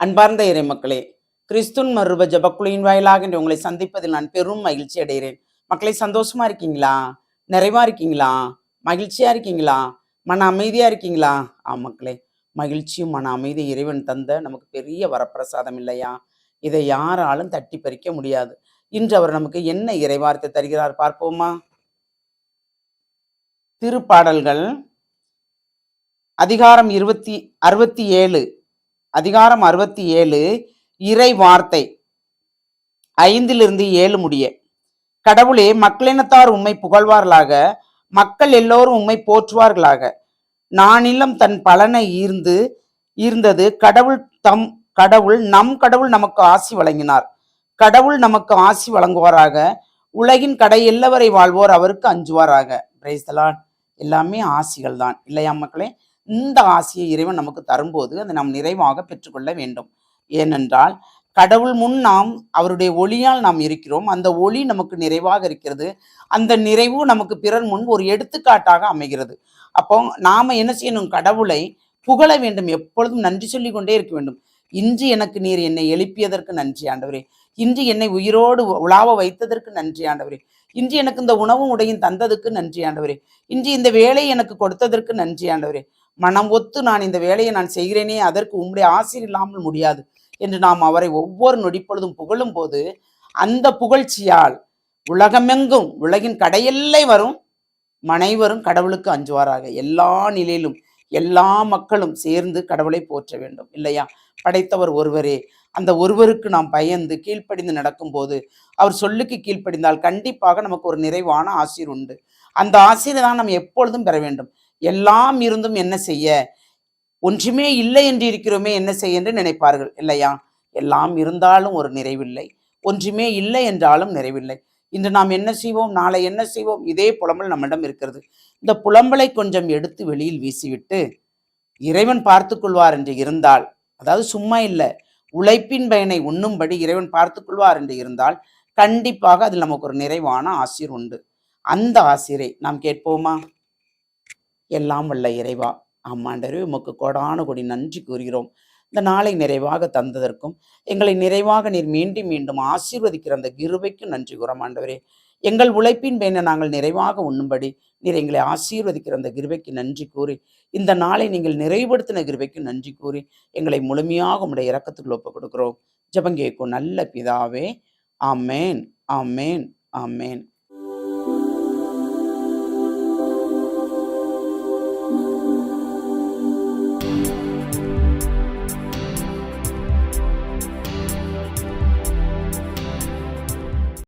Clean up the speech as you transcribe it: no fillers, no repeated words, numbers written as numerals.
அன்பார்ந்த இறைமக்களே, கிறிஸ்துவின் மறுரூப ஜெபக்குழுவின் வாயிலாக இன்று உங்களை சந்திப்பதில் நான் பெரும் மகிழ்ச்சி அடைகிறேன். மக்களை, சந்தோஷமா இருக்கீங்களா? நிறைவா இருக்கீங்களா? மகிழ்ச்சியா இருக்கீங்களா? மன அமைதியா இருக்கீங்களா? மக்களே, மகிழ்ச்சியும் மன அமைதி இறைவன் தந்த நமக்கு பெரிய வரப்பிரசாதம் இல்லையா? இதை யாராலும் தட்டி பறிக்க முடியாது. இன்று அவர் நமக்கு என்ன இறைவார்த்தை தருகிறார் பார்ப்போமா? திருப்பாடல்கள் அதிகாரம் 67 அதிகாரம் 67 இறை வார்த்தை 5-7 முடிய. கடவுளே, மக்களினத்தார் உம்மை புகழ்வார்களாக, மக்கள் எல்லோரும் உம்மை போற்றுவார்களாக. நானிலம் தன் பலனை ஈர்ந்தது. கடவுள் நம் கடவுள் நமக்கு ஆசி வழங்கினார். கடவுள் நமக்கு ஆசி வழங்குவாராக. உலகின் கடை எல்லவரை வாழ்வோர் அவருக்கு அஞ்சுவாராக. Praise the Lord. எல்லாமே ஆசிகள் தான் இல்லையா மக்களே? இந்த ஆசியை இறைவன் நமக்கு தரும்போது அதை நாம் நிறைவாக பெற்றுக்கொள்ள வேண்டும். ஏனென்றால் கடவுள் முன் நாம் அவருடைய ஒளியால் நாம் இருக்கிறோம். அந்த ஒளி நமக்கு நிறைவாக இருக்கிறது. அந்த நிறைவு நமக்கு பிறர் முன் ஒரு எடுத்துக்காட்டாக அமைகிறது. அப்போ நாம என்ன செய்யணும்? கடவுளை புகழ வேண்டும். எப்பொழுதும் நன்றி சொல்லி கொண்டே இருக்க வேண்டும். இன்று எனக்கு நீர் என்னை எழுப்பியதற்கு நன்றி ஆண்டவரே. இன்று என்னை உயிரோடு உலாவ வைத்ததற்கு நன்றி ஆண்டவரே. இன்று எனக்கு இந்த உணவும் உடையும் தந்ததுக்கு நன்றி ஆண்டவரே. இன்று இந்த வேலையை எனக்கு கொடுத்ததற்கு நன்றி ஆண்டவரே. மனம் ஒத்து நான் இந்த வேலையை நான் செய்கிறேனே, அதற்கு உம்முடைய ஆசீர் இல்லாமல் முடியாது என்று நாம் அவரை ஒவ்வொரு நொடிப்பொழுதும் புகழும் போது அந்த புகழ்ச்சியால் உலகமெங்கும் உலகின் கடையெல்லை வரும் மனைவரும் கடவுளுக்கு அஞ்சுவாராக. எல்லா நிலையிலும் எல்லா மக்களும் சேர்ந்து கடவுளை போற்ற வேண்டும் இல்லையா? படைத்தவர் ஒருவரே. அந்த ஒருவருக்கு நாம் பயந்து கீழ்ப்படிந்து நடக்கும்போது, அவர் சொல்லுக்கு கீழ்ப்படிந்தால் கண்டிப்பாக நமக்கு ஒரு நிறைவான ஆசீர் உண்டு. அந்த ஆசீரை தான் நாம் எப்பொழுதும் பெற வேண்டும். எல்லாம் இருந்தும் என்ன செய்ய, ஒன்றுமே இல்லை என்று இருக்கிறோமே என்ன செய்ய என்று நினைப்பார்கள் இல்லையா? எல்லாம் இருந்தாலும் ஒரு நிறைவில்லை, ஒன்றுமே இல்லை என்றாலும் நிறைவில்லை. இன்று நாம் என்ன செய்வோம், நாளை என்ன செய்வோம், இதே புலம்பல் நம்மிடம் இருக்கிறது. இந்த புலம்பலை கொஞ்சம் எடுத்து வெளியில் வீசிவிட்டு இறைவன் பார்த்து கொள்வார் என்று இருந்தால், அதாவது சும்மா இல்லை, உழைப்பின் பயனை உண்ணும்படி இறைவன் பார்த்து கொள்வார் என்று இருந்தால் கண்டிப்பாக அதில் நமக்கு ஒரு நிறைவான ஆசீர் உண்டு. அந்த ஆசீரை நாம் கேட்போமா? எல்லாம் வல்ல இறைவா, ஆமாண்டரே, உமக்கு கோடான கொடி நன்றி கூறுகிறோம். இந்த நாளை நிறைவாக தந்ததற்கும் எங்களை நிறைவாக நீர் மீண்டும் மீண்டும் ஆசீர்வதிக்கிற அந்த கிருபைக்கு நன்றி கூறோம் ஆண்டவரே. எங்கள் உழைப்பின் பயனை நாங்கள் நிறைவாக உண்ணும்படி நீர் எங்களை ஆசீர்வதிக்கிற அந்த கிருபைக்கு நன்றி கூறி, இந்த நாளை நீங்கள் நிறைவுபடுத்தின கிருபைக்கு நன்றி கூறி எங்களை முழுமையாக உம்முடைய இரக்கத்துக்குள் ஒப்புக் கொடுக்கிறோம். ஜெபம் கேட்கும் நல்ல பிதாவே. ஆமேன், ஆமேன், ஆமேன்.